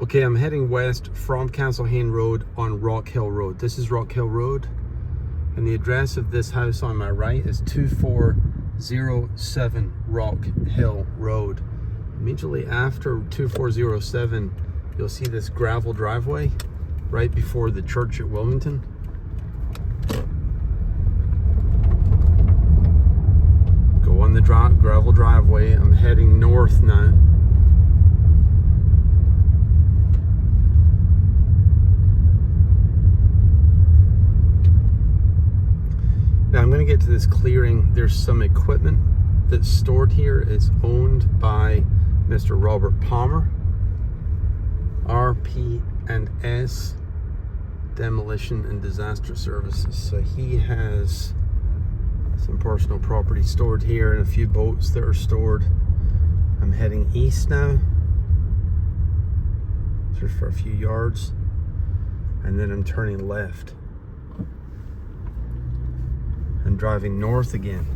Okay, I'm heading west from Castlehane Road on Rockhill Road. This is Rockhill Road, and the address of this house on my right is 2407 Rockhill Road. Immediately after 2407, you'll see this gravel driveway right before the church at Wilmington. Go on the gravel driveway. I'm heading north now. Now I'm going to get to this clearing. There's some equipment that's stored here. It's owned by Mr. Robert Palmer, RP&S Demolition and Disaster Services. So he has some personal property stored here and a few boats that are stored. I'm heading east now, just for a few yards, and then I'm turning left and driving north again.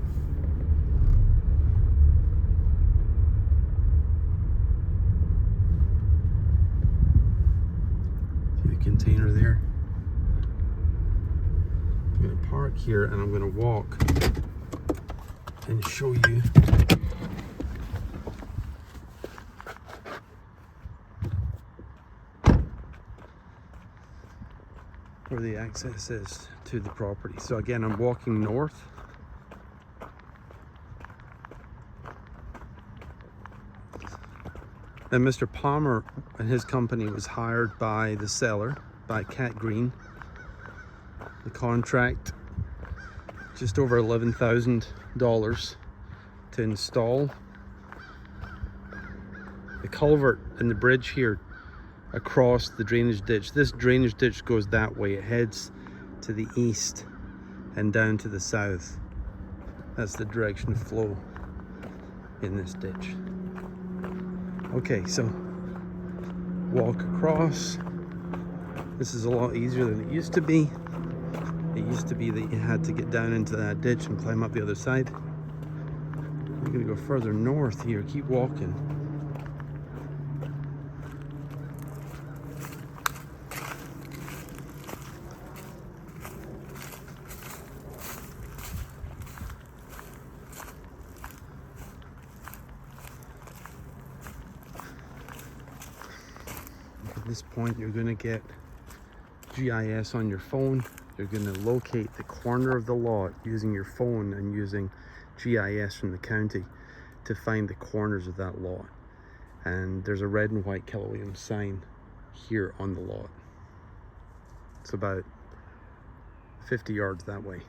See the container there? I'm going to park here and I'm going to walk and show you where the access is to the property. So again, I'm walking north. Now Mr. Palmer and his company was hired by the seller, by Cat Green. The contract, just over $11,000 to install the culvert and the bridge here across the drainage ditch. This drainage ditch goes that way. It heads to the east and down to the south. That's the direction of flow in this ditch. Okay, so walk across. This is a lot easier than it used to be. It used to be that you had to get down into that ditch and climb up the other side. We're gonna go further north here. Keep walking. At this point, you're going to get GIS on your phone. You're going to locate the corner of the lot using your phone and using GIS from the county to find the corners of that lot. And there's a red and white Keller Williams sign here on the lot. It's about 50 yards that way.